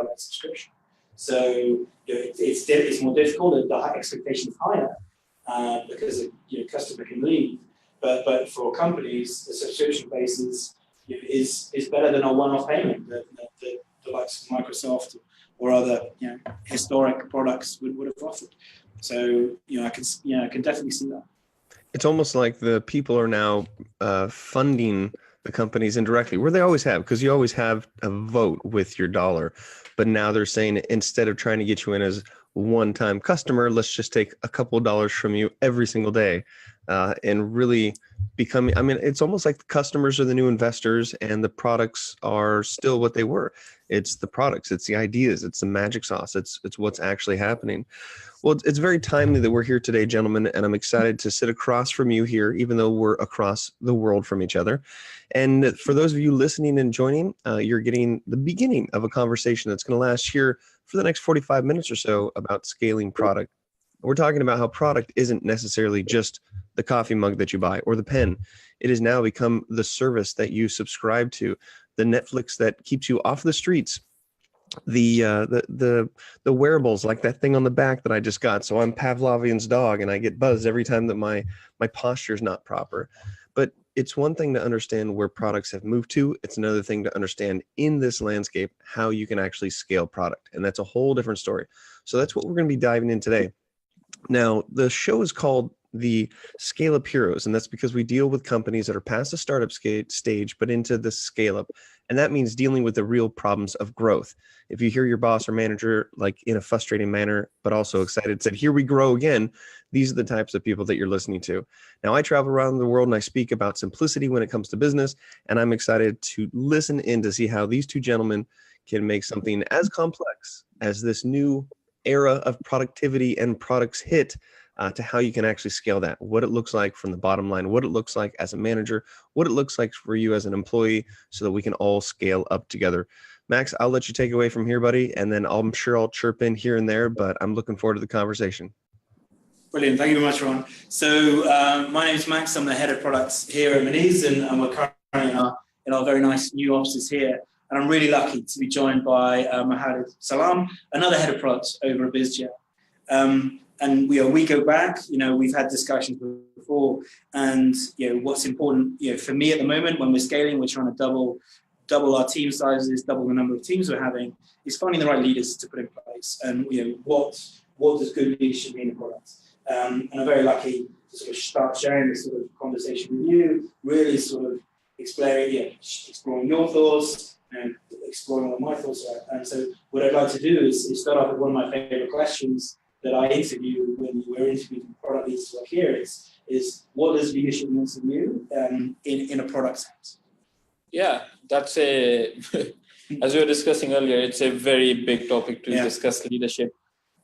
product subscription. So it's more difficult. The expectation is higher because customer can leave. But for companies, the subscription basis is better than a one-off payment that the likes of Microsoft or other historic products would have offered. So I can definitely see that. It's almost like the people are now funding the companies indirectly, where they always have, because you always have a vote with your dollar. But now they're saying, instead of trying to get you in as one-time customer, let's just take a couple of dollars from you every single day, and really becoming, it's almost like the customers are the new investors and the products are still what they were. It's the products, it's the ideas, it's the magic sauce, it's what's actually happening. Well, it's very timely that we're here today, gentlemen, and I'm excited to sit across from you here, even though we're across the world from each other. And for those of you listening and joining, you're getting the beginning of a conversation that's going to last here for the next 45 minutes or so about scaling product. We're talking about how product isn't necessarily just the coffee mug that you buy or the pen. It has now become the service that you subscribe to, the Netflix that keeps you off the streets, the wearables, like that thing on the back that I just got. So I'm Pavlovian's dog and I get buzzed every time that my posture is not proper. But it's one thing to understand where products have moved to. It's another thing to understand in this landscape how you can actually scale product. And that's a whole different story. So that's what we're going to be diving in today. Now, the show is called the ScaleUp Heroes, and that's because we deal with companies that are past the startup stage, but into the scale up. And that means dealing with the real problems of growth. If you hear your boss or manager, like in a frustrating manner, but also excited, said, here we grow again, these are the types of people that you're listening to. Now, I travel around the world and I speak about simplicity when it comes to business, and I'm excited to listen in to see how these two gentlemen can make something as complex as this new era of productivity and products hit, to how you can actually scale that, what it looks like from the bottom line, what it looks like as a manager, what it looks like for you as an employee, so that we can all scale up together. Max, I'll let you take away from here, buddy, and then I'm sure I'll chirp in here and there, but I'm looking forward to the conversation. Brilliant. Thank you very much, Ron. So my name is Max. I'm the head of products here at Monese, and we're currently in our very nice new offices here. And I'm really lucky to be joined by Mohammad, Salam, another head of products over at ByzGen. And we go back, we've had discussions before, and what's important, for me at the moment when we're scaling, we're trying to double our team sizes, double the number of teams we're having, is finding the right leaders to put in place, and what does good leadership mean in products. And I'm very lucky to sort of start sharing this sort of conversation with you, really sort of exploring your thoughts and exploring what my thoughts are. And so what I'd like to do is start off with one of my favorite questions that I interview when we're interviewing product leaders to work here is what does leadership mean to you in a product sense? Yeah, that's as we were discussing earlier, it's a very big topic to discuss leadership.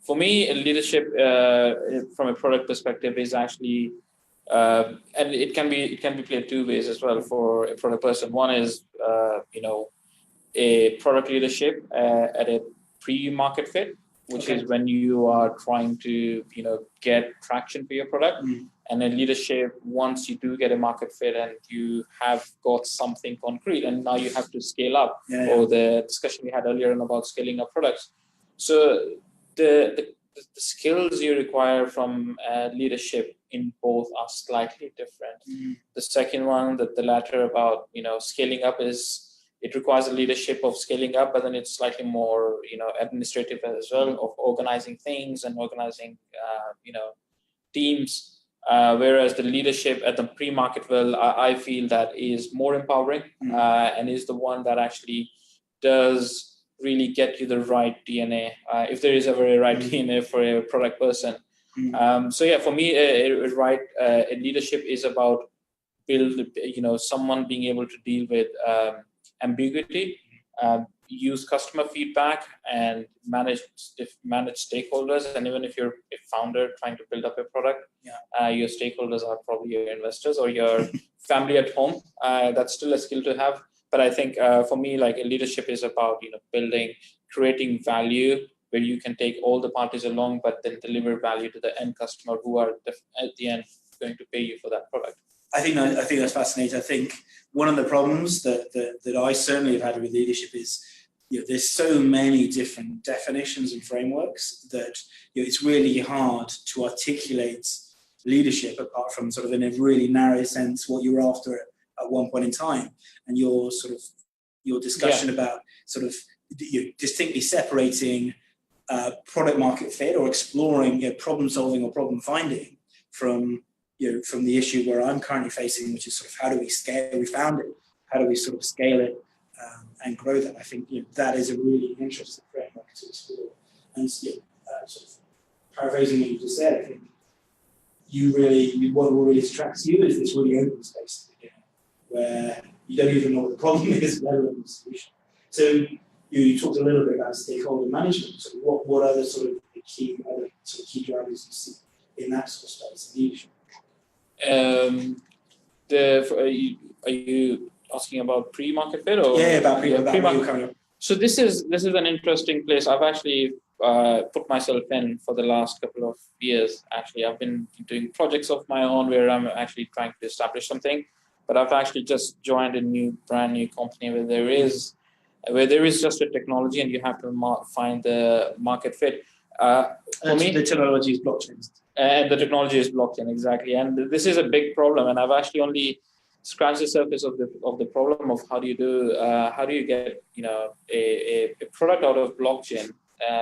For me, leadership from a product perspective is actually, and it can be played two ways as well for a product person. One is, a product leadership at a pre-market fit, which is when you are trying to, get traction for your product. And then leadership, once you do get a market fit and you have got something concrete, and now you have to scale up, or the discussion we had earlier on about scaling up products. So the skills you require from leadership in both are slightly different. The second one, the latter about, scaling up it requires a leadership of scaling up, but then it's slightly more, administrative as well, of organizing things and organizing, teams. Whereas the leadership at the pre-market level, I feel that is more empowering and is the one that actually does really get you the right DNA, if there is ever a right DNA for a product person. For me, a leadership is about someone being able to deal with ambiguity, use customer feedback, and manage stakeholders. And even if you're a founder trying to build up a product, your stakeholders are probably your investors or your family at home. That's still a skill to have. But I think for me, like, a leadership is about creating value where you can take all the parties along, but then deliver value to the end customer who are at the end going to pay you for that product. I think that's fascinating. I think one of the problems that I certainly have had with leadership is there's so many different definitions and frameworks that it's really hard to articulate leadership apart from sort of in a really narrow sense what you were after at one point in time, and your discussion about sort of distinctly separating product market fit or exploring problem solving or problem finding from the issue where I'm currently facing, which is sort of how do we scale? We found it. How do we sort of scale it and grow that? I think that is a really interesting framework to explore. And sort of paraphrasing what you just said, I think what really attracts you is this really open space at the beginning, where you don't even know what the problem is, let alone the solution. So you talked a little bit about stakeholder management. So what are the sort of key drivers you see in that sort of space of leadership? Are you asking about pre-market fit or about pre-market? So this is an interesting place. I've actually put myself in for the last couple of years. Actually, I've been doing projects of my own where I'm actually trying to establish something. But I've actually just joined a brand new company where there is just a technology and you have to find the market fit. For me, the technology is blockchain. And the technology is blockchain, exactly. And this is a big problem. And I've actually only scratched the surface of the problem of how do you get a product out of blockchain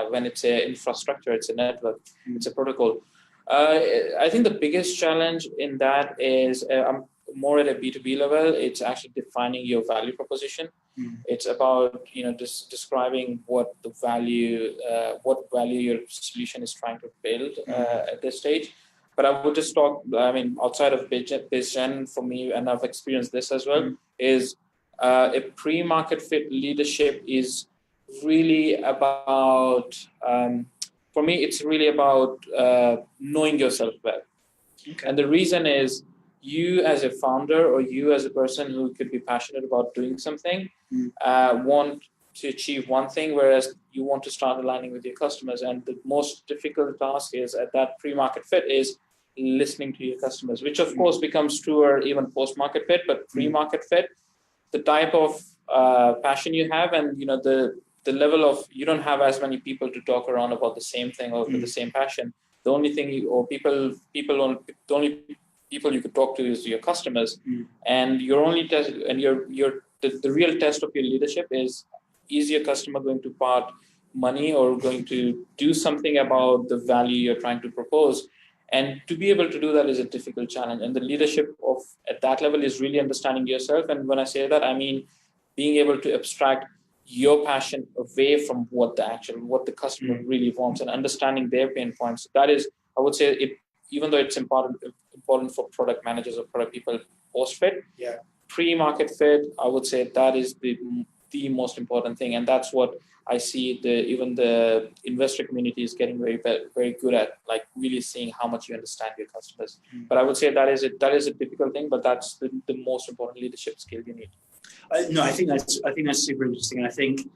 when it's an infrastructure, it's a network, it's a protocol. I think the biggest challenge in that is more at a B2B level. It's actually defining your value proposition. It's about describing what value your solution is trying to build at this stage. But I would just talk. I mean, outside of ByzGen, for me, and I've experienced this as well, is a pre-market fit leadership is really about. For me, it's really about knowing yourself well. Okay. And the reason is, you as a founder or you as a person who could be passionate about doing something want to achieve one thing, whereas you want to start aligning with your customers. And the most difficult task is at that pre-market fit is listening to your customers, which of course becomes truer even post-market fit, but pre-market fit, the type of passion you have and the level of, you don't have as many people to talk around about the same thing or with the same passion. The only thing the only people you could talk to is your customers, and your only test and the real test of your leadership is your customer going to part money or going to do something about the value you're trying to propose? And to be able to do that is a difficult challenge. And the leadership at that level is really understanding yourself. And when I say that, I mean being able to abstract your passion away from what the customer really wants and understanding their pain points. That is, I would say, even though it's important for product managers or product people post-fit, pre-market fit, I would say that is the most important thing. And that's what I see even the investor community is getting very, very good at, like really seeing how much you understand your customers. But I would say that is a difficult thing, but that's the most important leadership skill you need. No, I think that's super interesting. And I think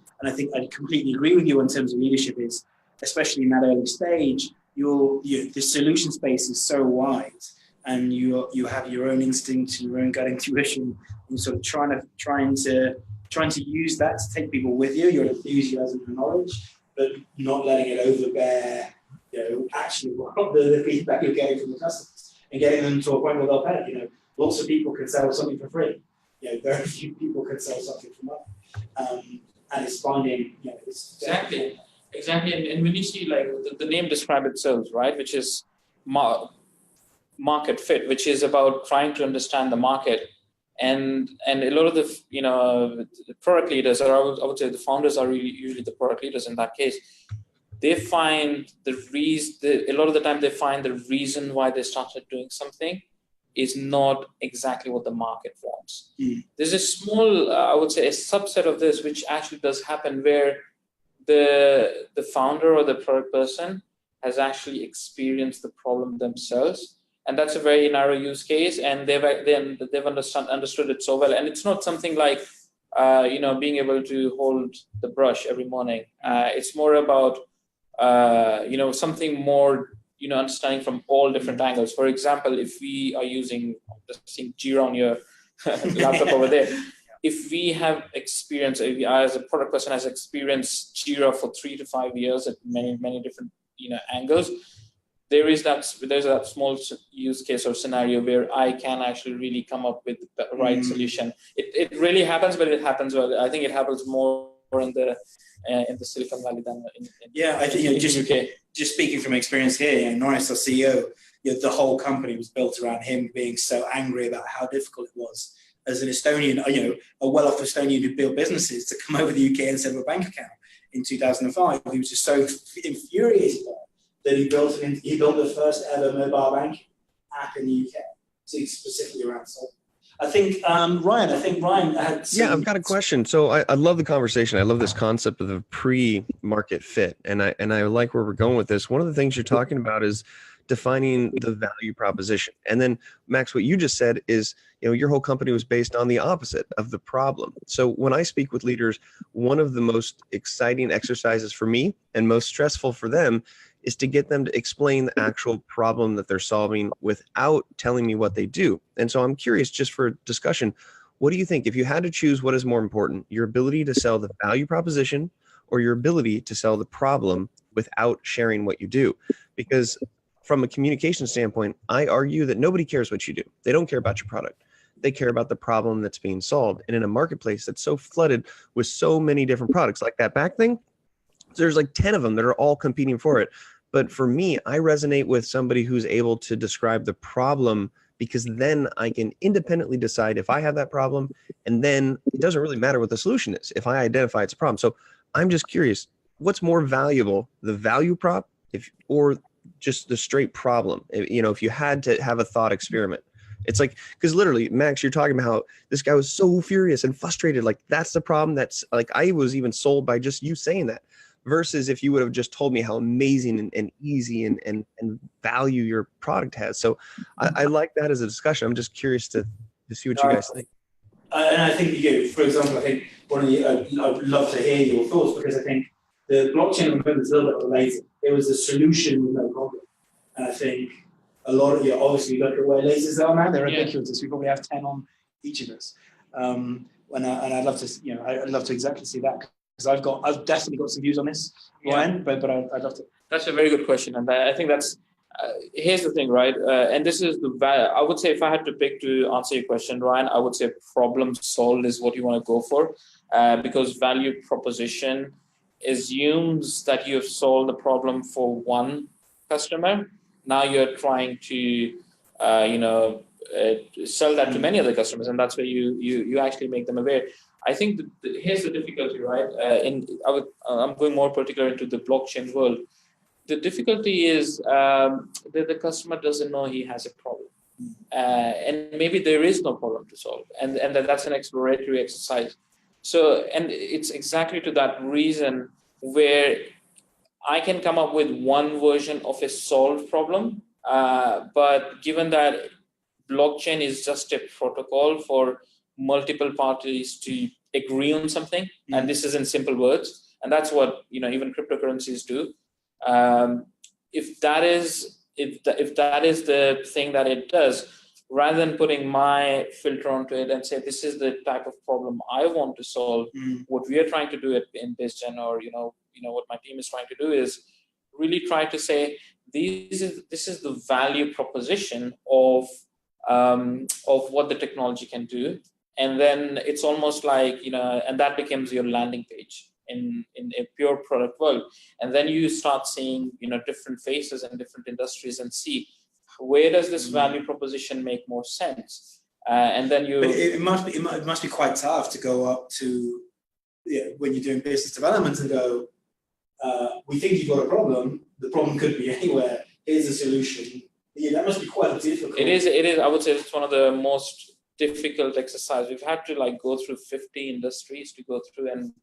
I completely agree with you in terms of leadership is, especially in that early stage, the solution space is so wide, and you have your own instinct, your own gut intuition, and sort of trying to use that to take people with you, your enthusiasm and knowledge, but not letting it overbear, actually what the feedback you're getting from the customers, and getting them to a point where they'll pay. Lots of people can sell something for free. Very few people can sell something for money. And it's finding, it's Exactly. And when you see, like, the name describes itself, right, which is market fit, which is about trying to understand the market. And a lot of the product leaders, or I would say the founders are really usually the product leaders in that case. They find a lot of the time they find the reason why they started doing something is not exactly what the market wants. There's a small, I would say, a subset of this which actually does happen where the founder or the product person has actually experienced the problem themselves. And that's a very narrow use case, and they've understood it so well. And it's not something like, being able to hold the brush every morning. It's more about, something more, understanding from all different angles. For example, if we are using Jira on your laptop over there, if we have experience, if we, as a product person has experienced Jira for 3 to 5 years at many different angles, there's that small use case or scenario where I can actually really come up with the right solution. It really happens, but it happens well. I think it happens more in the Silicon Valley than in I think just speaking from experience here, Norris, our CEO, the whole company was built around him being so angry about how difficult it was as an Estonian, a well-off Estonian who built businesses, to come over the UK and set up a bank account in 2005. He was just so infuriated by it that he built the first ever mobile banking app in the UK, specifically around solving. I think Ryan had some... Yeah, I've got a question. So I love the conversation. I love this concept of the pre-market fit, and I like where we're going with this. One of the things you're talking about is defining the value proposition. And then, Max, what you just said is, your whole company was based on the opposite of the problem. So when I speak with leaders, one of the most exciting exercises for me and most stressful for them is to get them to explain the actual problem that they're solving without telling me what they do. And so I'm curious, just for discussion, what do you think, if you had to choose, what is more important, your ability to sell the value proposition or your ability to sell the problem without sharing what you do? Because from a communication standpoint, I argue that nobody cares what you do. They don't care about your product. They care about the problem that's being solved. And in a marketplace that's so flooded with so many different products, like that back thing, there's like 10 of them that are all competing for it. But for me, I resonate with somebody who's able to describe the problem, because then I can independently decide if I have that problem, and then it doesn't really matter what the solution is if I identify it's a problem. So I'm just curious, what's more valuable, the value prop or just the straight problem? If you had to have a thought experiment, it's like, because literally, Max, you're talking about how this guy was so furious and frustrated. Like, that's the problem. That's like, I was even sold by just you saying that. Versus if you would have just told me how amazing and easy and value your product has. So I like that as a discussion. I'm just curious to see what you guys think. And I think, for example, I think I would love to hear your thoughts, because I think the blockchain movement is a little bit related. It was a solution with no problem. And I think a lot of obviously look at where lasers are now. They're ubiquitous. We probably have 10 on each of us. And I'd love to, I'd love to exactly see that. Because I've definitely got some views on this, Ryan, but I'd love to. That's a very good question, and I think that's here's the thing, right? And this is the value. I would say, if I had to pick to answer your question, Ryan, I would say problem solved is what you want to go for, because value proposition assumes that you have solved the problem for one customer. Now you're trying to, sell that to many other customers, and that's where you actually make them aware. I think here's the difficulty, right? I'm going more particular into the blockchain world. The difficulty is that the customer doesn't know he has a problem, and maybe there is no problem to solve, and that's an exploratory exercise. So, and it's exactly to that reason where I can come up with one version of a solved problem, but given that blockchain is just a protocol for multiple parties to agree on something, and this is in simple words, and that's what even cryptocurrencies do. If that is the thing that it does, rather than putting my filter onto it and say this is the type of problem I want to solve, what we are trying to do in ByzGen, or what my team is trying to do, is really try to say this is the value proposition of what the technology can do. And then it's almost like, and that becomes your landing page in a pure product world. And then you start seeing, different faces in different industries and see where does this value proposition make more sense. And then you... But it must be quite tough to go up to, when you're doing business development, and go, we think you've got a problem. The problem could be anywhere. Here's a solution. Yeah, that must be quite difficult. It is. I would say it's one of the most difficult exercise. We've had to go through 50 industries to go through and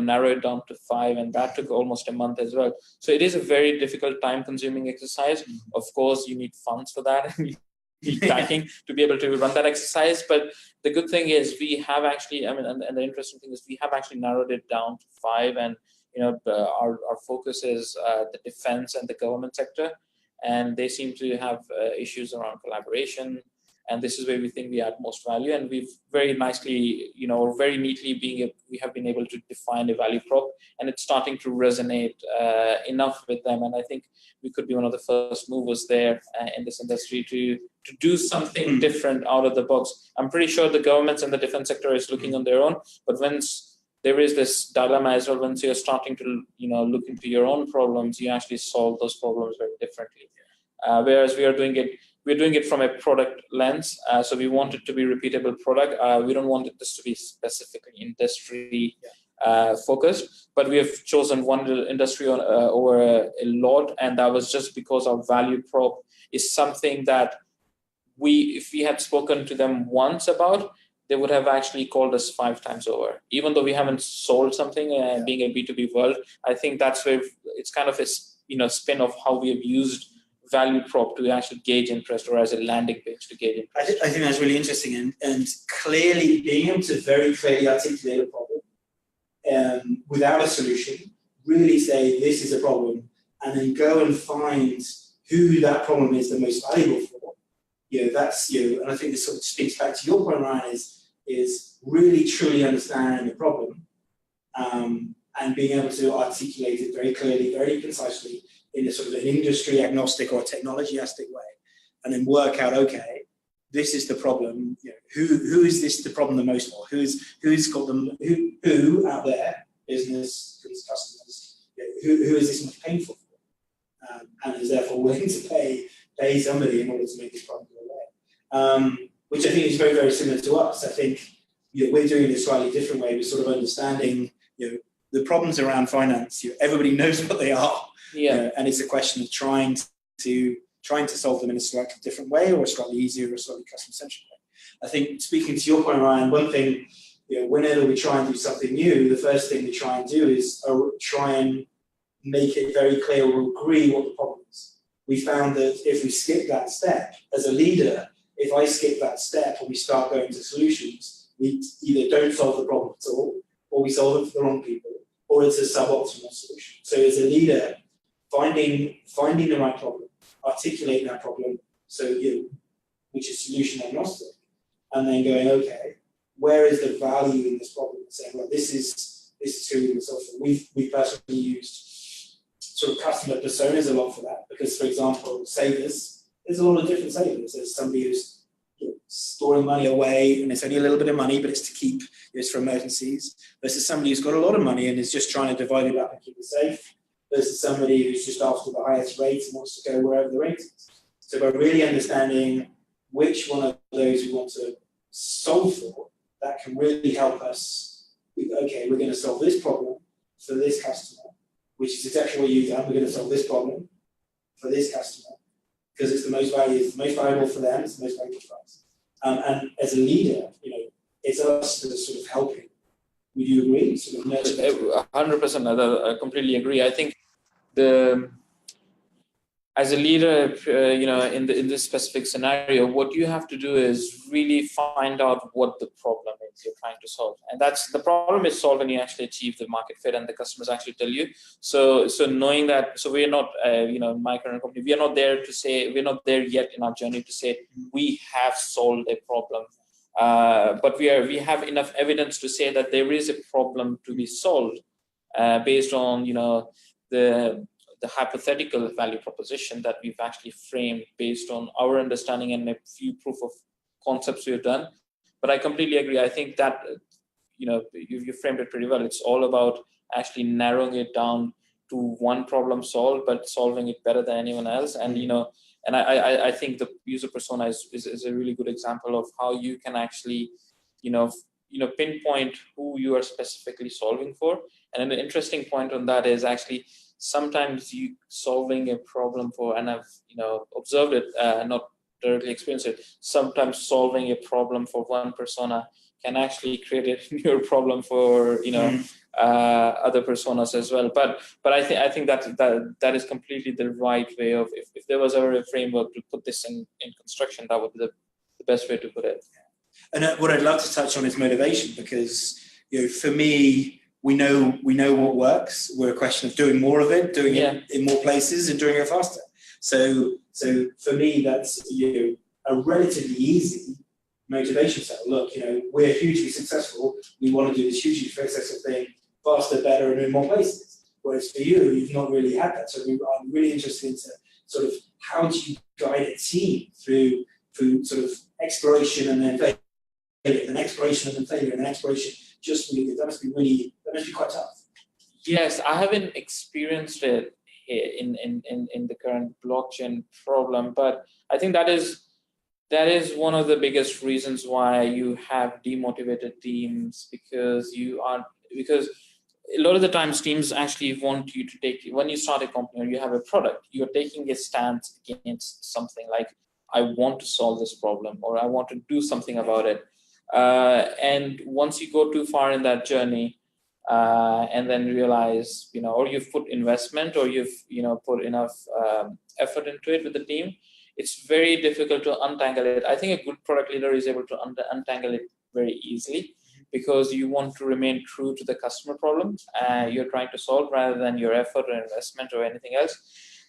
narrow it down to 5, and that took almost a month as well. So it is a very difficult, time-consuming exercise. Of course, you need funds for that, and you need backing to be able to run that exercise. But the good thing is we have actually, and the interesting thing is we have actually narrowed it down to 5, and our focus is the defense and the government sector, and they seem to have issues around collaboration. and this is where we think we add most value. And we've very nicely, or very neatly we have been able to define a value prop, and it's starting to resonate enough with them. And I think we could be one of the first movers there in this industry to do something different out of the box. I'm pretty sure the governments and the defense sector is looking on their own, but once there is this dilemma as well, once you're starting to look into your own problems, you actually solve those problems very differently. Whereas we're doing it from a product lens, so we want it to be a repeatable product. We don't want this to be specifically industry focused, but we have chosen one industry over a lot, and that was just because our value prop is something that if we had spoken to them once about, they would have actually called us 5 times over. Even though we haven't sold something, being a B2B world, I think that's where it's kind of a spin of how we have used value prop to actually gauge interest, or as a landing page to gauge interest. I think that's really interesting, and clearly being able to very clearly articulate a problem without a solution, really say this is a problem, and then go and find who that problem is the most valuable for. That's and I think this sort of speaks back to your point, Ryan, is really truly understanding the problem and being able to articulate it very clearly, very concisely, in a sort of an industry agnostic or technology agnostic way, and then work out, okay, this is the problem. Who is this the problem the most for? Who's got them? Who out there, business, customers, who is this most painful for, and is therefore willing to pay somebody in order to make this problem go away. Which I think is very, very similar to us. I think we're doing it a slightly different way. We're sort of understanding the problems around finance. Everybody knows what they are. And it's a question of trying to solve them in a slightly different way, or a slightly easier, or slightly customer-centric way. I think, speaking to your point, Ryan, one thing, whenever we try and do something new, the first thing we try and do is try and make it very clear or agree what the problem is. We found that if we skip that step, as a leader, if I skip that step and we start going to solutions, we either don't solve the problem at all, or we solve it for the wrong people, or it's a suboptimal solution. So as a leader, finding the right problem, articulating that problem, which is solution agnostic, and then going, okay, where is the value in this problem? And saying, well, this is who we can solve for. We've personally used sort of customer personas a lot for that, because, for example, savers, there's a lot of different savers. There's somebody who's storing money away, and it's only a little bit of money, but it's to keep, it's for emergencies, versus somebody who's got a lot of money and is just trying to divide it up and keep it safe, versus somebody who's just after the highest rate and wants to go wherever the rate is. So by really understanding which one of those we want to solve for, that can really help us. Okay, we're going to solve this problem for this customer, which is exactly what you've done. We're going to solve this problem for this customer, because it's the most valuable for them, it's the most valuable for us. And as a leader, it's us that are sort of helping. Would you agree? Sort of 100%. I completely agree. I think as a leader, in this specific scenario, what you have to do is really find out what the problem is you're trying to solve, and that's the problem is solved when you actually achieve the market fit and the customers actually tell you. So knowing that, so we're not, in my current company, we are not there to say, we're not there yet in our journey to say we have solved a problem, but we have enough evidence to say that there is a problem to be solved, based on the hypothetical value proposition that we've actually framed based on our understanding and a few proof of concepts we've done. But I completely agree. I think that you framed it pretty well. It's all about actually narrowing it down to one problem solved, but solving it better than anyone else. And and I think the user persona is a really good example of how you can actually pinpoint who you are specifically solving for. And an interesting point on that is actually sometimes you solving a problem for, and I've observed it, not directly experienced it, sometimes solving a problem for one persona can actually create a newer problem for other personas as well. But I think that is completely the right way of, if there was ever a framework to put this in construction, that would be the best way to put it. And what I'd love to touch on is motivation, because for me, we know what works. We're a question of doing more of it, doing it in more places, and doing it faster. So for me, that's a relatively easy motivation set. Look, we're hugely successful. We want to do this hugely successful thing faster, better, and in more places. Whereas for you, you've not really had that. So I'm really interested into sort of how do you guide a team through sort of exploration and then failure, and exploration and then failure, and then exploration just really good. That must be quite tough. Yes, I haven't experienced it in the current blockchain problem, but I think that is one of the biggest reasons why you have demotivated teams, because a lot of the times teams actually want you to take, when you start a company or you have a product, you're taking a stance against something like, I want to solve this problem or I want to do something about it. And once you go too far in that journey, and then realize, or you've put investment or you've, put enough effort into it with the team, it's very difficult to untangle it. I think a good product leader is able to untangle it very easily, because you want to remain true to the customer problem you're trying to solve, rather than your effort or investment or anything else.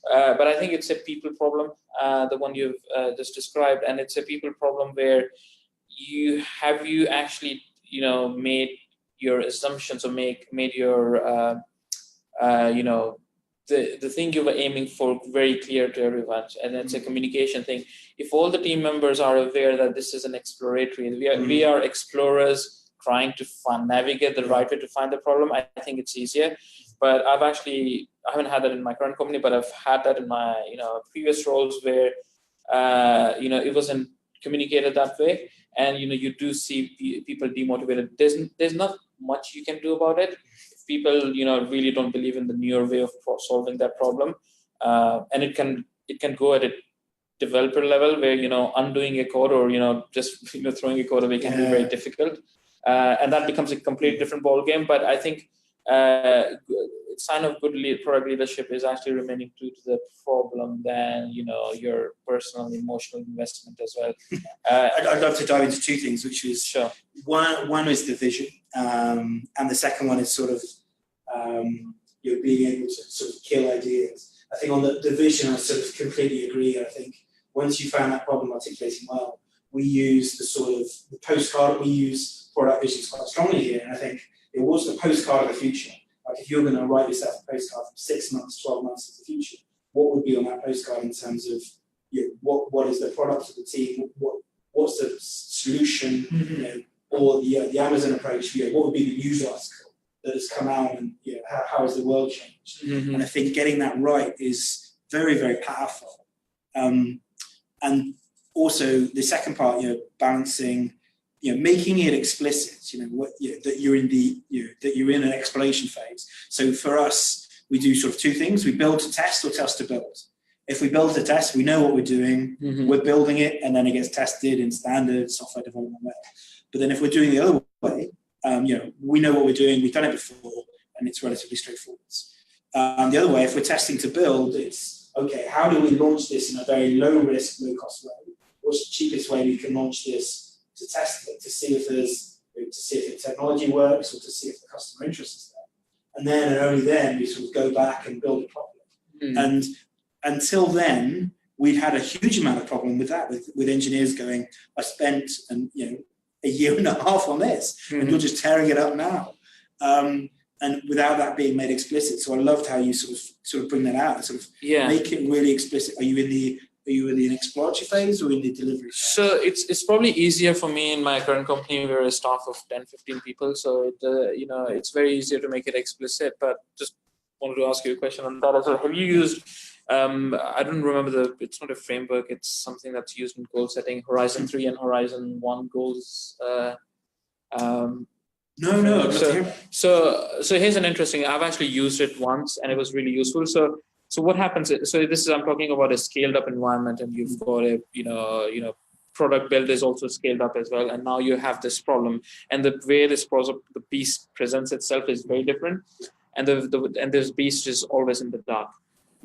But I think it's a people problem, the one you've just described, and it's a people problem where you actually, made your assumptions or made your, the thing you were aiming for very clear to everyone. And it's a communication thing. If all the team members are aware that this is an exploratory, we are explorers trying to navigate the right way to find the problem, I think it's easier. But I haven't had that in my current company, but I've had that in my, previous roles where, it wasn't communicated that way. And, you do see people demotivated. There's not much you can do about it. If people, really don't believe in the newer way of solving that problem. And it can go at a developer level where, undoing a code or, just, throwing a code away can be very difficult. And that becomes a completely different ballgame. But I think sign of good product leadership is actually remaining true to the problem than your personal emotional investment as well. I'd love to dive into two things, which is sure. One is the vision, and the second one is sort of being able to sort of kill ideas. I think on the vision, I sort of completely agree. I think once you found that problem articulating well, we use the postcard. We use product visions quite strongly here, and I think it was the postcard of the future. Like if you're going to write yourself a postcard from 6 months, 12 months into the future, what would be on that postcard in terms of what is the product of the team, what's the solution, or the Amazon approach, what would be the news article that has come out, and how has the world changed? And I think getting that right is very, very powerful. And also the second part, balancing, making it explicit, that you're in that you're in an exploration phase. So for us, we do sort of two things: we build to test or test to build. If we build to test, we know what we're doing, we're building it, and then it gets tested in standard software development way. But then if we're doing the other way, we know what we're doing, we've done it before, and it's relatively straightforward. The other way, if we're testing to build, it's okay, how do we launch this in a very low risk, low cost way? What's the cheapest way we can launch this to test it, to see if the technology works, or to see if the customer interest is there. And then, and only then, we sort of go back and build it properly. And until then, we've had a huge amount of problem with that, with engineers going, I spent a year and a half on this, and you're just tearing it up now. And without that being made explicit. So I loved how you sort of bring that out, sort of make it really explicit. Are you in the exploratory phase or in the delivery phase? So it's probably easier for me in my current company. We're a staff of 10-15 people, so it's very easier to make it explicit. But just wanted to ask you a question on that as well. Have you used I don't remember it's not a framework, it's something that's used in goal setting, Horizon 3 and Horizon 1 goals? No. So here's an interesting, I've actually used it once and it was really useful. So what happens, I'm talking about a scaled up environment, and you've got a, product build is also scaled up as well. And now you have this problem, and the way the beast presents itself is very different. And this beast is always in the dark.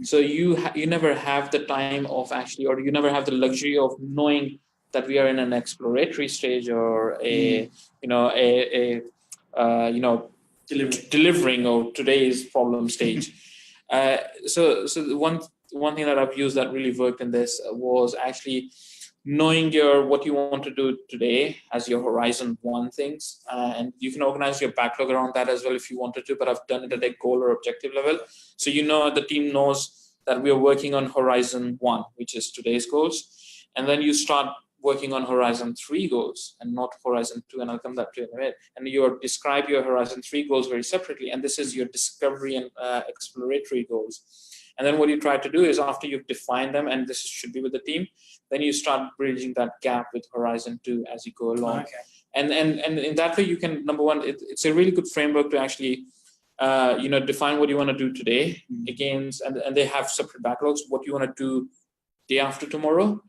So you never have the time of actually, or you never have the luxury of knowing that we are in an exploratory stage or delivering or today's problem stage. So the one thing that I've used that really worked in this was actually knowing what you want to do today as your Horizon 1 things, and you can organize your backlog around that as well if you wanted to, but I've done it at a goal or objective level. So the team knows that we are working on Horizon 1, which is today's goals, and then you start working on Horizon 3 goals and not Horizon 2, and I'll come back to it in a minute. And you describe your Horizon 3 goals very separately, and this is your discovery and exploratory goals. And then what you try to do is, after you've defined them, and this should be with the team, then you start bridging that gap with Horizon 2 as you go along. Okay. And in that way, you can, number one, it's a really good framework to actually define what you want to do today against, and they have separate backlogs, what you want to do day after tomorrow.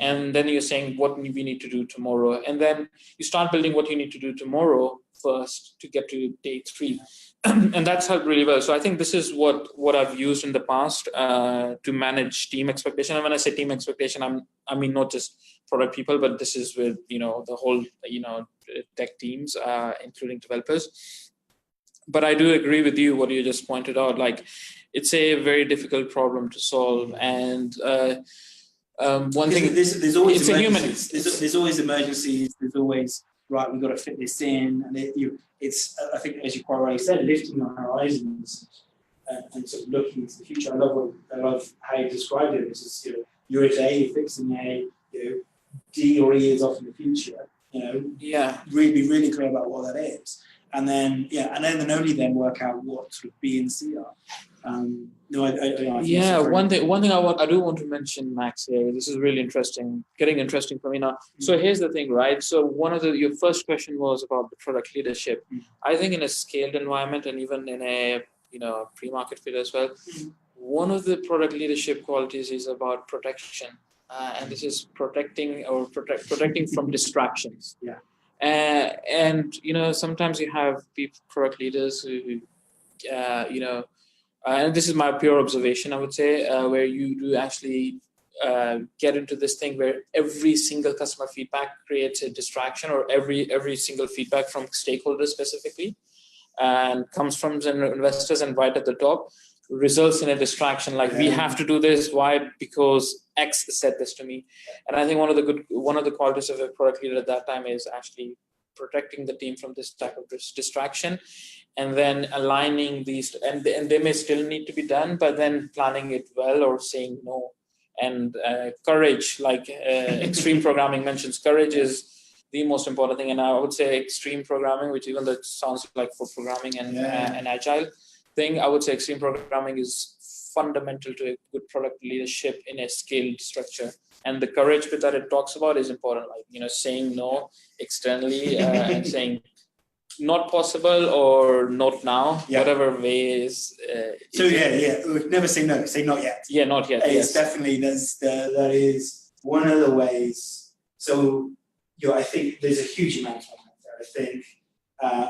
And then you're saying what we need to do tomorrow. And then you start building what you need to do tomorrow first to get to day 3. And that's helped really well. So I think this is what I've used in the past to manage team expectation. And when I say team expectation, I mean not just product people, but this is with the whole tech teams, including developers. But I do agree with you what you just pointed out. Like, it's a very difficult problem to solve, and one thing, there's always emergencies. There's always emergencies. There's always, right, we've got to fit this in, and it's I think, as you quite rightly said, lifting our horizons and sort of looking into the future. I love how you described it. It's just, you're at A, you're fixing A, D or E is off in the future. Be really clear about what that is, and then only then work out what sort of B and C are. One thing I do want to mention, Max, here. This is really interesting, getting interesting for me now. So here's the thing, right? So your first question was about the product leadership. I think in a scaled environment, and even in a pre-market fit as well, one of the product leadership qualities is about protection, and this is protecting from distractions. Yeah. And sometimes you have product leaders who and this is my pure observation, I would say, where you do actually get into this thing where every single customer feedback creates a distraction, or every single feedback from stakeholders specifically, and comes from investors, and right at the top results in a distraction. Like, we have to do this. Why? Because X said this to me. And I think one of the qualities of a product leader at that time is actually protecting the team from this type of distraction, and then aligning these, and they may still need to be done, but then planning it well or saying no. And courage, like extreme programming mentions, courage is the most important thing. And I would say extreme programming, which even though it sounds like for programming and an agile thing, I would say extreme programming is fundamental to a good product leadership in a scaled structure. And the courage bit that it talks about is important, like, saying no externally and saying not possible or not now, whatever way is. Never say no, say not yet. Yeah, not yet. It's definitely, that is one of the ways. So, I think there's a huge amount of there. I think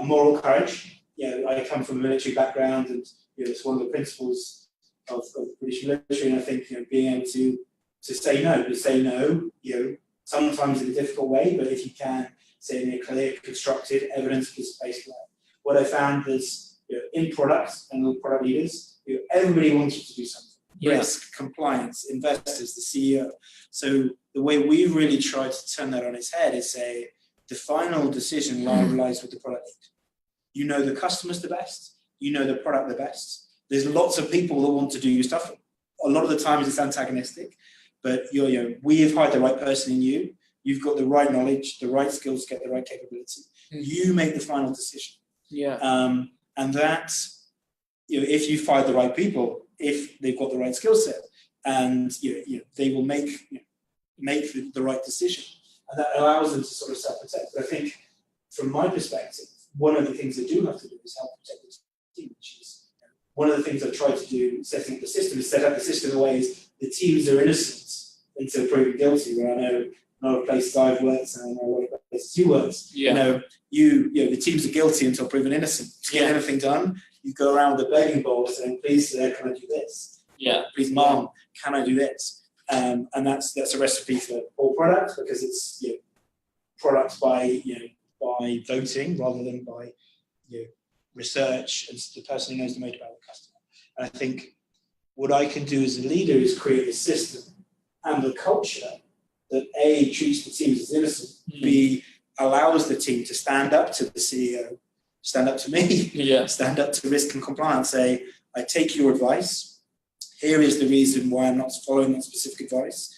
moral courage. I come from a military background, and it's one of the principles of the British military. And I think being able to say no, sometimes in a difficult way, but if you can say in a clear, constructed, evidence-based way. What I found is, in products and product leaders, everybody wants you to do something. Risk, compliance, investors, the CEO. So the way we really try to turn that on its head is say the final decision lies with the product lead. You know the customers the best. You know the product the best. There's lots of people that want to do your stuff. A lot of the times it's antagonistic, but we have hired the right person in you. You've got the right knowledge, the right skills, get the right capability. You make the final decision. And that, if you find the right people, if they've got the right skill set, and they will make the right decision, and that allows them to sort of self-protect. But I think, from my perspective, one of the things they do have to do is help protect the team, which is one of the things I've tried to do setting up the system, is set up the system in ways the teams are innocent until proven guilty. Where I know a lot of places I've worked, and I know a lot of places you worked, the teams are guilty until proven innocent. To get anything done, you go around with a begging bowl saying, please, can I do this? Please, mom, can I do this? And that's a recipe for all products, because it's products by voting rather than by research and the person who knows the most about the customer. And I think what I can do as a leader is create a system and the culture that A, treats the team as innocent, B, allows the team to stand up to the CEO, stand up to me, stand up to risk and compliance, say, I take your advice. Here is the reason why I'm not following that specific advice.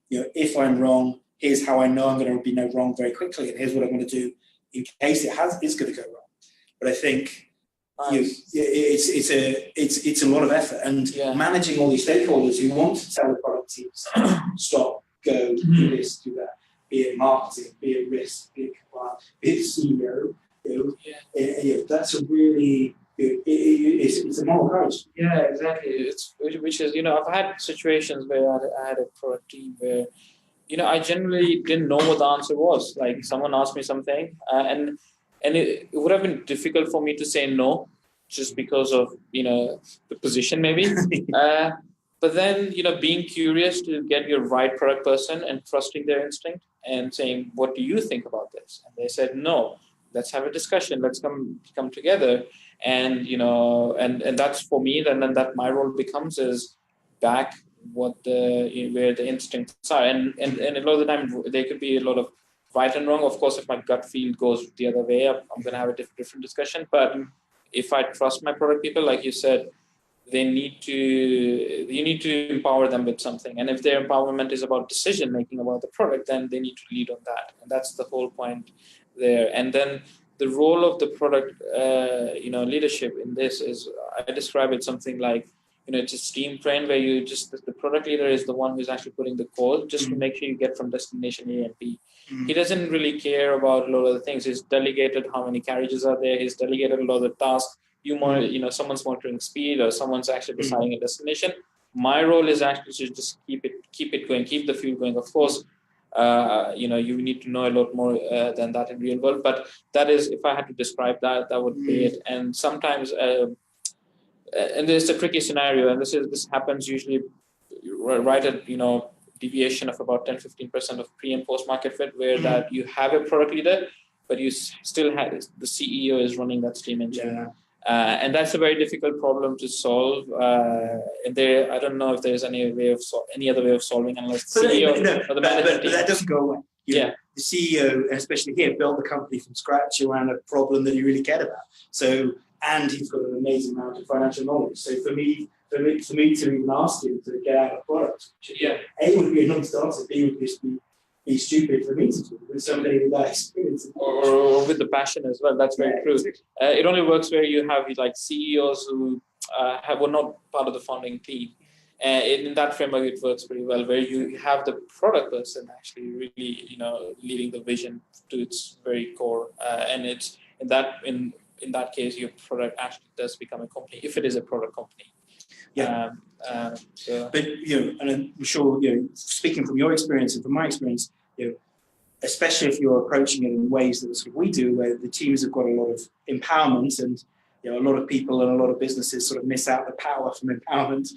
If I'm wrong, here's how I know I'm going to be no wrong very quickly, and here's what I'm going to do in case is going to go wrong. But I think it's a lot of effort, and managing all these stakeholders who want to tell the product teams stop, go, do this, do that. Be it marketing, be it risk, be it compliance, be it CEO. That's a really it's a moral courage. Yeah, exactly. Which is I've had situations where I had a product team where I generally didn't know what the answer was. Like someone asked me something, and it would have been difficult for me to say no, just because of the position maybe. But then being curious to get your right product person and trusting their instinct and saying, what do you think about this? And they said, no, let's have a discussion. Let's come together. And and that's for me. Then that my role becomes is back where the instincts are, and a lot of the time there could be a lot of right and wrong. Of course, if my gut feel goes the other way, I'm going to have a different discussion. But if I trust my product people, like you said, you need to empower them with something. And if their empowerment is about decision making about the product, then they need to lead on that. And that's the whole point there. And then the role of the product, leadership in this is, I describe it something like, it's a steam train where the product leader is the one who's actually putting the code just to make sure you get from destination A and B. He doesn't really care about a lot of the things. He's delegated how many carriages are there. He's delegated a lot of the tasks. Someone's monitoring speed, or someone's actually deciding a destination. My role is actually to just keep it going, keep the fuel going. Of course, you need to know a lot more than that in real world. But that is, if I had to describe that would be it. And sometimes, and there's a tricky scenario, and this happens usually right at deviation of about 10-15% of pre and post market fit, where that you have a product leader, but you still have the CEO is running that steam engine. And that's a very difficult problem to solve. And I don't know if there's any other way of solving unless the CEO or the management team. But that doesn't go away. The CEO, especially here, built the company from scratch around a problem that he really cared about. So, and he's got an amazing amount of financial knowledge. So for me to even ask him to get out of product, A would be a non-starter, B would just be stupid for me to do with somebody with that experience. Or with the passion as well. That's very true. Exactly. It only works where you have like CEOs who were not part of the founding team. In that framework, it works pretty well, where you have the product person actually really, leading the vision to its very core. And it's in that case, your product actually does become a company, if it is a product company. But and I'm sure speaking from your experience and from my experience, especially if you're approaching it in ways that sort of we do, where the teams have got a lot of empowerment, and a lot of people and a lot of businesses sort of miss out the power from empowerment.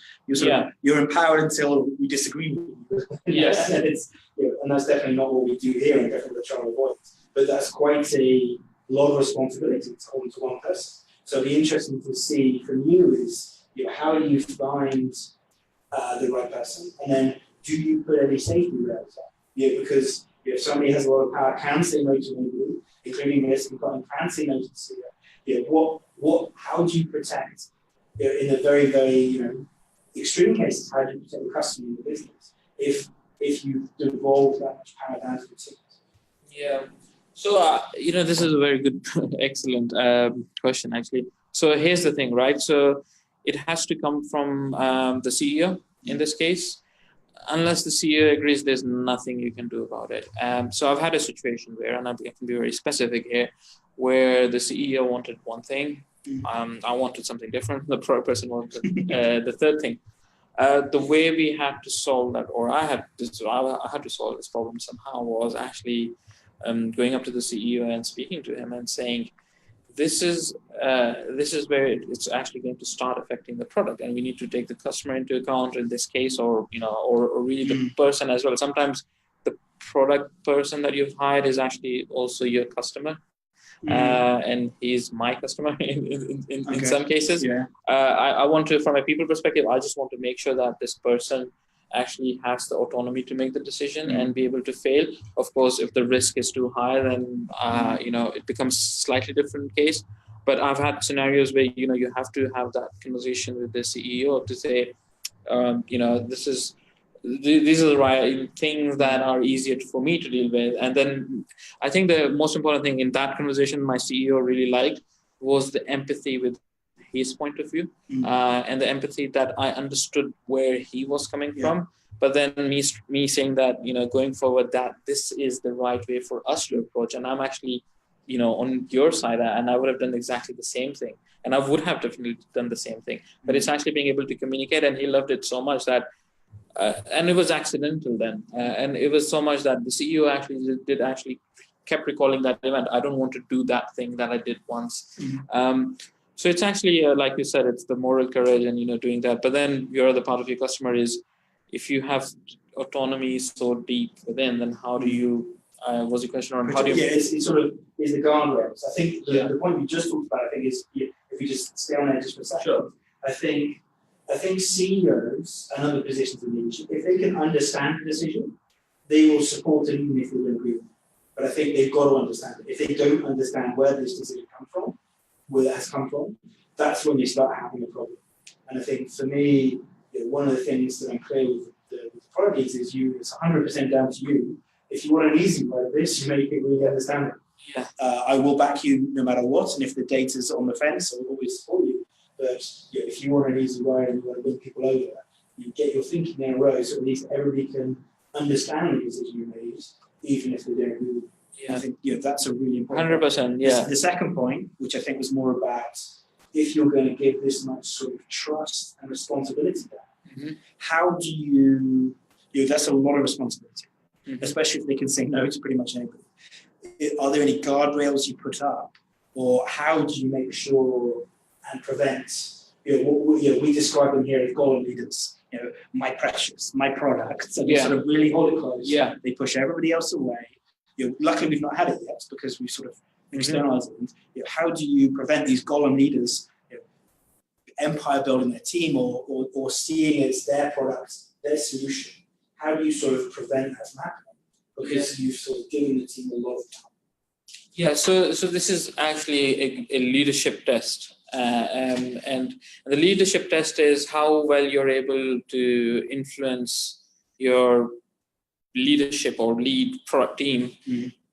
You're empowered until we disagree with you. Yes, and that's definitely not what we do here, and definitely trying to avoid. But that's quite a lot of responsibility to hold to one person. So it'd be interesting to see from you is, how do you find the right person? And then do you put any safety rails up? Because if somebody has a lot of power, can say no to anybody, including risk, and can say no to the CEO. How do you protect, in the very, very, extreme cases, how do you protect the customer in the business if you've devolved that much power down to the teams? Yeah. So, this is a very good, excellent question, actually. So here's the thing, right? So it has to come from the CEO in this case. Unless the CEO agrees, there's nothing you can do about it. So I've had a situation where, and I can be very specific here, where the CEO wanted one thing. I wanted something different. The product person wanted the third thing. The way we had to solve that, or I had to solve this problem somehow, was actually going up to the CEO and speaking to him and saying, this is where it's actually going to start affecting the product, and we need to take the customer into account in this case, or really the person as well. Sometimes the product person that you've hired is actually also your customer, and he's my customer in some cases. I want to, from a people perspective, I just want to make sure that this person actually has the autonomy to make the decision and be able to fail. Of course, if the risk is too high, then it becomes slightly different case. But I've had scenarios where you have to have that conversation with the CEO to say, these are the right things that are easier for me to deal with. And then I think the most important thing in that conversation my CEO really liked was the empathy with his point of view, and the empathy that I understood where he was coming from. But then me saying that, going forward, that this is the right way for us to approach. And I'm actually, on your side, and I would have done exactly the same thing. And I would have definitely done the same thing. But it's actually being able to communicate, and he loved it so much that, and it was accidental then. And it was so much that the CEO actually kept recalling that event. I don't want to do that thing that I did once. So it's actually, like you said, it's the moral courage and, doing that. But then your other part of your customer is, if you have autonomy so deep within, then how do you, was your question on how do you... Yeah, it's sort of, is the guardrails. I think the point you just talked about, I think is, if you just stay on there just for a second, Sure. I think CEOs and other positions in leadership, if they can understand the decision, they will support it even if they don't agree with it. But I think they've got to understand it. If they don't understand where this decision comes from, where it has come from, that's when you start having a problem. And I think for me, one of the things that I'm clear with the product leads is it's 100% down to you. If you want an easy way of this, you make it really understand it. Yeah. I will back you no matter what, and if the data's on the fence, I will always support you. But if you want an easy way and you want to bring people over, you get your thinking in a row so at least everybody can understand the decision you made, even if they don't agree with you. Yeah. I think that's a really important 100%, yeah. The second point, which I think was more about if you're going to give this much sort of trust and responsibility back, how do you, that's a lot of responsibility, especially if they can say no to pretty much anybody. Are there any guardrails you put up, or how do you make sure and prevent, we describe them here as golden leaders, my precious, my product, and you sort of really hold it close. Yeah. They push everybody else away. Luckily, we've not had it yet because we've sort of externalized it. How do you prevent these golem leaders, empire building their team or seeing it's their product, their solution? How do you sort of prevent that from happening? Because you've sort of given the team a lot of time. Yeah, so this is actually a leadership test. And the leadership test is how well you're able to influence your leadership or lead product team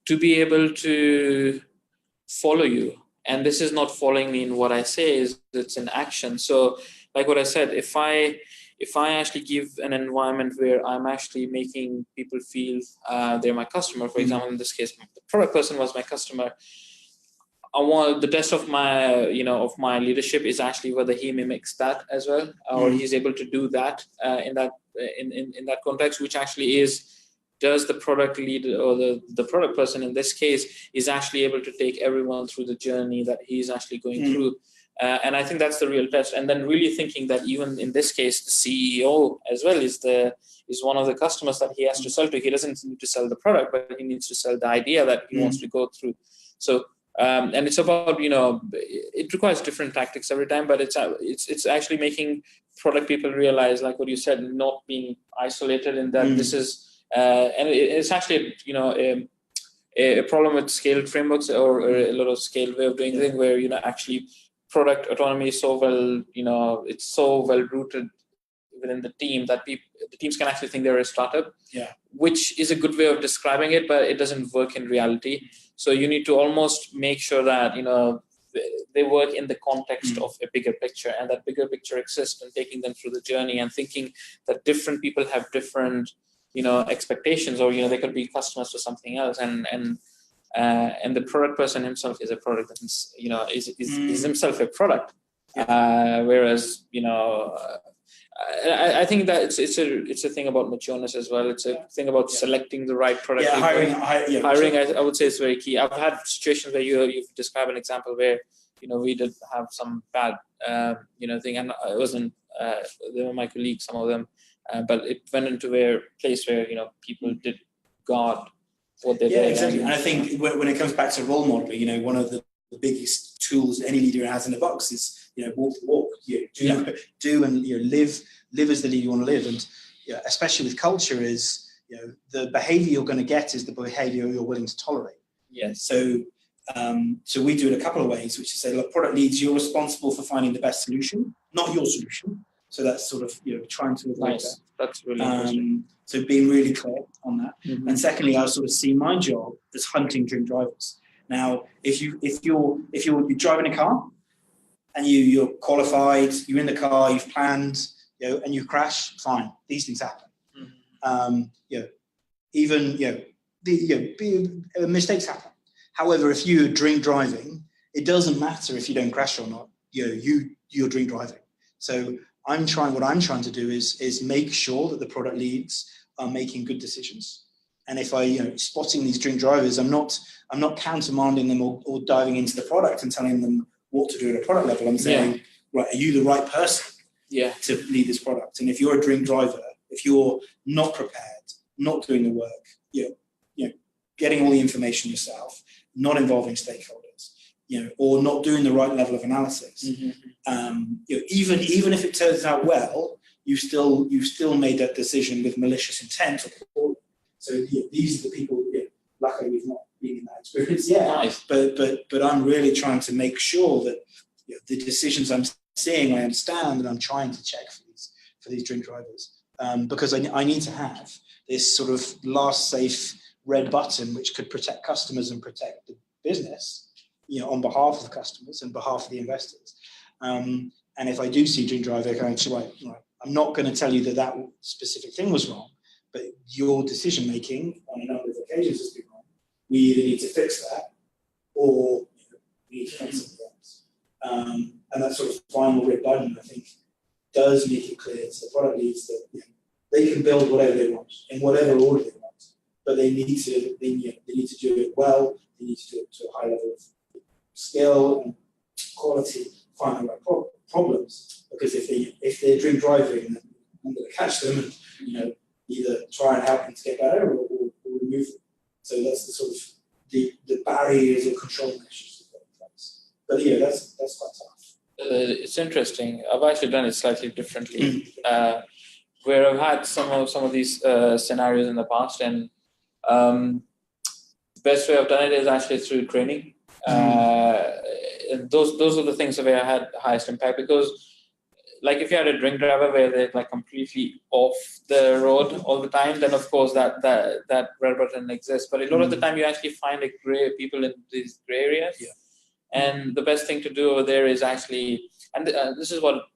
to be able to follow you. And this is not following me in what I say, it's in action. So like what I said, if I actually give an environment where I'm actually making people feel they're my customer, for example, in this case, the product person was my customer, I want the test of my, of my leadership is actually whether he mimics that as well, or he's able to do that in that context, which actually is, does the product leader or the product person in this case is actually able to take everyone through the journey that he's actually going through. And I think that's the real test. And then really thinking that even in this case, the CEO as well is one of the customers that he has to sell to. He doesn't need to sell the product, but he needs to sell the idea that he wants to go through. So, and it's about, it requires different tactics every time, but it's actually making product people realize, like what you said, not being isolated in that this is, and it's actually, a problem with scaled frameworks or a lot of scaled way of doing things where, actually product autonomy is so well, it's so well rooted within the team that the teams can actually think they're a startup, which is a good way of describing it, but it doesn't work in reality. So you need to almost make sure that, they work in the context of a bigger picture, and that bigger picture exists, and taking them through the journey and thinking that different people have different, expectations, or, they could be customers for something else. And the product person himself is a product that is, is himself a product. Whereas, I think that it's a thing about matureness as well. It's a thing about selecting the right product. Hiring, I would say is very key. I've had situations where you've described an example where, we did have some bad, thing, and it wasn't, they were my colleagues, some of them, but it went into a place where, people did guard what they did. Yeah, exactly. And I think when it comes back to role modeling, one of the biggest tools any leader has in the box is, walk the walk. Do and live as the leader you want to live. And especially with culture, is the behavior you're going to get is the behavior you're willing to tolerate. Yes. So we do it a couple of ways, which is say, look, product leads, you're responsible for finding the best solution, not your solution. So that's sort of trying to avoid that. That's really interesting. So being really clear on that. Mm-hmm. And secondly, I sort of see my job as hunting drink drivers. Now, if you're driving a car and you're qualified, you're in the car, you've planned, and you crash, fine. These things happen. Mm-hmm. Mistakes happen. However, if you're drink driving, it doesn't matter if you don't crash or not. You're drink driving. So what I'm trying to do is make sure that the product leads are making good decisions. And if spotting these drink drivers, I'm not countermanding them or diving into the product and telling them what to do at a product level. I'm saying, right, are you the right person to lead this product? And if you're a drink driver, if you're not prepared, not doing the work, getting all the information yourself, not involving stakeholders, or not doing the right level of analysis, even if it turns out well, you've still made that decision with malicious intent. So these are the people. Luckily, we've not been in that experience yet. Nice. But I'm really trying to make sure that the decisions I'm seeing, I understand, and I'm trying to check for these drink drivers, because I need to have this sort of last safe red button which could protect customers and protect the business, on behalf of the customers and behalf of the investors. And if I do see drink driver going to right, I'm not going to tell you that specific thing was wrong, but your decision making on a number of occasions has been wrong. We either need to fix that, or we need to find something else. And that sort of final red button, I think, does make it clear to the product leads that they can build whatever they want in whatever order they want, but they need to do it well. They need to do it to a high level of skill and quality, find the right problems. Because if they're drink driving, I'm going to catch them and either try and help them to get better or remove them. So that's the sort of the barriers or control measures to put in place. But that's quite tough. It's interesting. I've actually done it slightly differently, where I've had some of these scenarios in the past, and the best way I've done it is actually through training. Those are the things where I had highest impact, because like if you had a drink driver where they're like completely off the road all the time, then of course that red button exists. But a lot of the time you actually find people in these gray areas. Yeah. And the best thing to do over there is actually, and this is what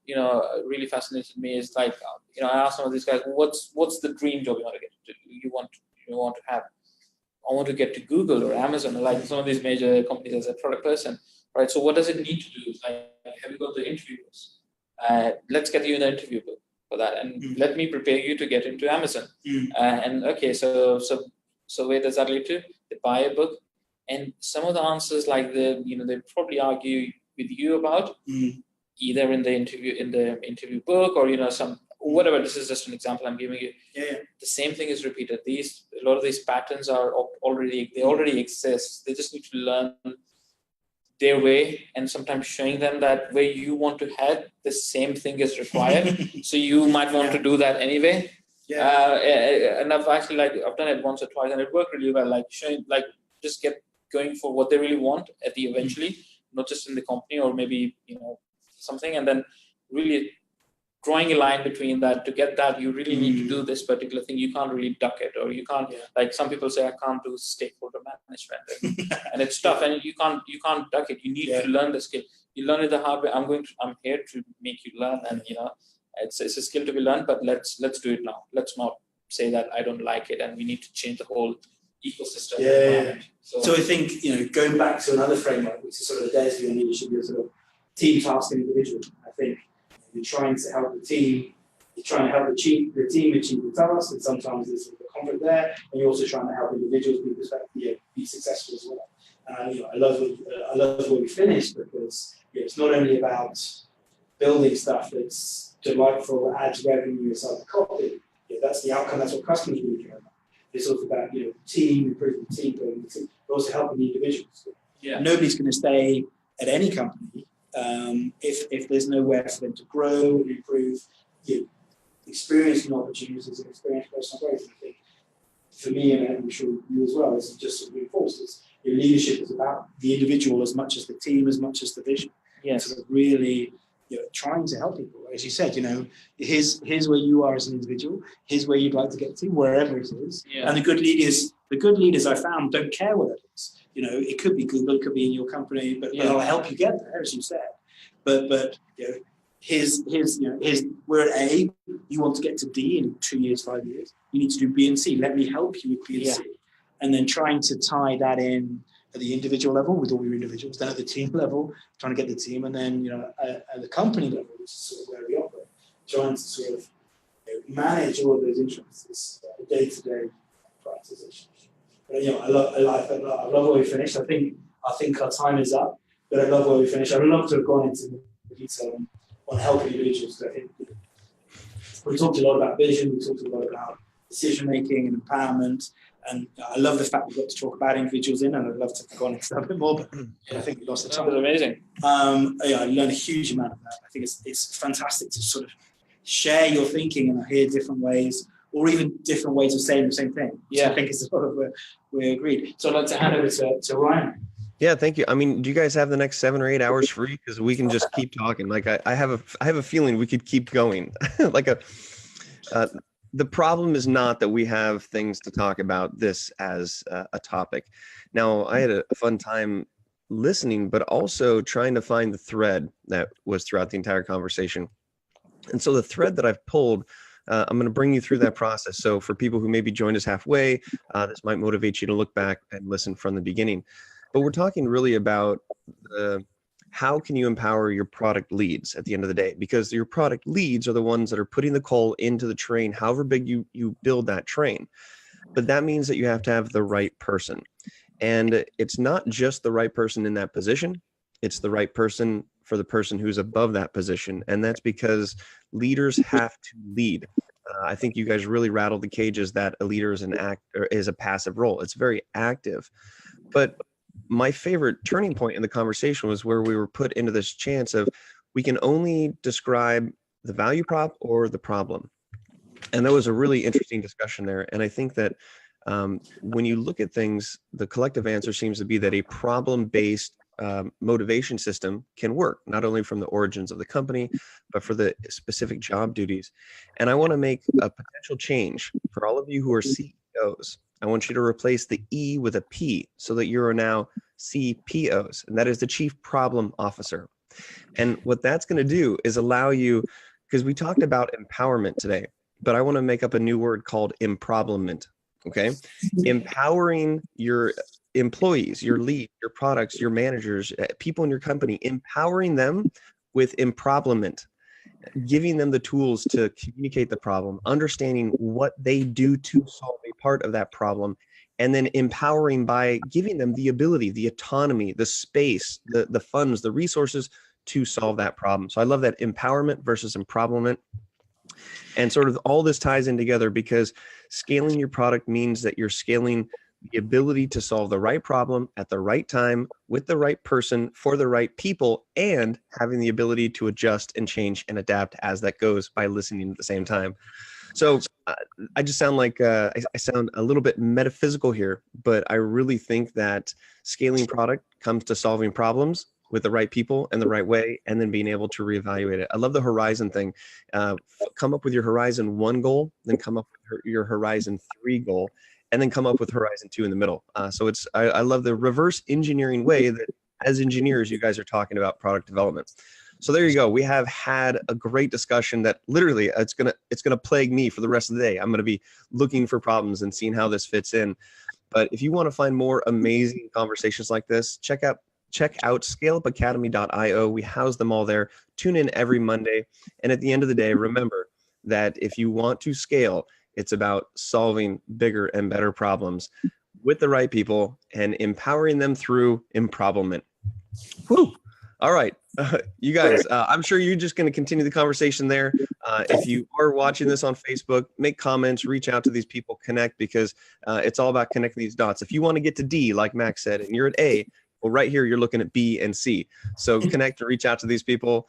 really fascinated me, is like I asked some of these guys, what's the dream job you want to get to? You want to have? I want to get to Google or Amazon or like some of these major companies as a product person, right? So what does it need to do? Like, have you got the interviews? Let's get you in the interview book for that, and let me prepare you to get into Amazon. And okay, so where does that lead to? They buy a book, and some of the answers, like they probably argue with you about either in the interview book or some whatever. This is just an example I'm giving you. The same thing is repeated. A lot of these patterns are already exist. They just need to learn their way, and sometimes showing them that where you want to head, the same thing is required. So you might want to do that anyway. And I've actually I've done it once or twice, and it worked really well. Like showing, just get going for what they really want at the eventually, not just in the company or maybe something, and then really drawing a line between that. To get that, you really need to do this particular thing. You can't really duck it, or you can't like some people say, I can't do stakeholder management, and it's tough, and you can't duck it. You need to learn the skill. You learn it the hard way. I'm here to make you learn, and it's a skill to be learned. But let's do it now. Let's not say that I don't like it, and we need to change the whole ecosystem. So I think going back to another framework, which is sort of the days of leadership, your sort of team, task, and individual. I think you're trying to help the team. You're trying to help the team achieve the task, and sometimes there's a conflict there. And you're also trying to help individuals be successful as well. And I love where we finished, because it's not only about building stuff that's delightful, adds revenue inside the copy. That's the outcome. That's what customers really care about. It's also about team, improving the team, building the team, but also helping the individuals. Nobody's going to stay at any company if there's nowhere for them to grow and improve. experience new opportunities and experience personal growth. And I think for me, and I'm sure you as well, this is just sort of reinforced, is your leadership is about the individual as much as the team, as much as the vision. Yes. Sort of really, trying to help people. As you said, here's where you are as an individual. Here's where you'd like to get to, wherever it is. Yeah. And the good leaders I found don't care what it is. It could be Google, it could be in your company, but I'll help you get there, as you said. But here's we're at A. You want to get to D in 2 years, 5 years. You need to do B and C. Let me help you with B and C. And then trying to tie that in at the individual level with all your individuals, then at the team level, trying to get the team, and then at the company level, which is sort of where we operate, trying to sort of manage all of those interests, day-to-day prioritization. But I love where we finished. I think our time is up, but I love where we finished. I would love to have gone into the detail on helping individuals. I think we talked a lot about vision. We talked a lot about decision making and empowerment. And I love the fact we got to talk about individuals and I'd love to have gone into that a bit more, but I think we lost the time. That was amazing. I learned a huge amount of that. I think it's fantastic to sort of share your thinking and hear different ways, or even different ways of saying the same thing. Yeah. So I think it's sort of where we agreed. So I'd like to hand over to Ryan. Yeah, thank you. I mean, do you guys have the next 7 or 8 hours free? Because we can just keep talking. Like I have a feeling we could keep going. The problem is not that we have things to talk about this as a topic. Now, I had a fun time listening, but also trying to find the thread that was throughout the entire conversation. And so the thread that I've pulled, I'm going to bring you through that process. So for people who maybe joined us halfway, this might motivate you to look back and listen from the beginning. But we're talking really about how can you empower your product leads at the end of the day? Because your product leads are the ones that are putting the coal into the train, however big you build that train. But that means that you have to have the right person. And it's not just the right person in that position. It's the right person for the person who's above that position. And that's because leaders have to lead. I think you guys really rattled the cages that a leader is a passive role. It's very active. But my favorite turning point in the conversation was where we were put into this chance of we can only describe the value prop or the problem. And that was a really interesting discussion there. And I think that when you look at things, the collective answer seems to be that a problem-based motivation system can work, not only from the origins of the company, but for the specific job duties. And I want to make a potential change for all of you who are CEOs. I want you to replace the E with a P so that you are now CPOs, and that is the Chief Problem Officer. And what that's going to do is allow you, because we talked about empowerment today, but I want to make up a new word called improblement. Okay. Empowering your employees, your lead, your products, your managers, people in your company, empowering them with improblement, giving them the tools to communicate the problem, understanding what they do to solve a part of that problem, and then empowering by giving them the ability, the autonomy, the space, the funds, the resources to solve that problem. So I love that empowerment versus improblement. And sort of all this ties in together because scaling your product means that you're scaling the ability to solve the right problem at the right time with the right person for the right people, and having the ability to adjust and change and adapt as that goes by listening at the same time. So I just sound like I sound a little bit metaphysical here, but I really think that scaling product comes to solving problems with the right people and the right way, and then being able to reevaluate it. I love the horizon thing. Come up with your horizon 1 goal, then come up with your horizon 3 goal, and then come up with horizon 2 in the middle. So I love the reverse engineering way that as engineers, you guys are talking about product development. So there you go. We have had a great discussion that literally it's gonna plague me for the rest of the day. I'm gonna be looking for problems and seeing how this fits in. But if you want to find more amazing conversations like this, check out ScaleUpAcademy.io. We house them all there. Tune in every Monday. And at the end of the day, remember that if you want to scale, it's about solving bigger and better problems with the right people and empowering them through improblement. Whew. All right. You guys, I'm sure you're just going to continue the conversation there. If you are watching this on Facebook, make comments, reach out to these people, connect, because it's all about connecting these dots. If you want to get to D, like Max said, and you're at A, well, right here, you're looking at B and C. So connect and reach out to these people.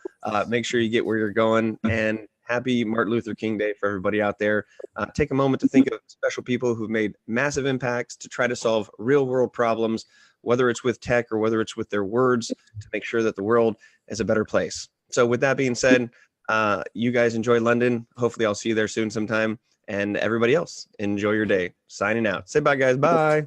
Make sure you get where you're going and Happy Martin Luther King Day for everybody out there. Take a moment to think of special people who've made massive impacts to try to solve real world problems, whether it's with tech or whether it's with their words, to make sure that the world is a better place. So with that being said, you guys enjoy London. Hopefully I'll see you there soon sometime. And everybody else, enjoy your day. Signing out. Say bye, guys. Bye.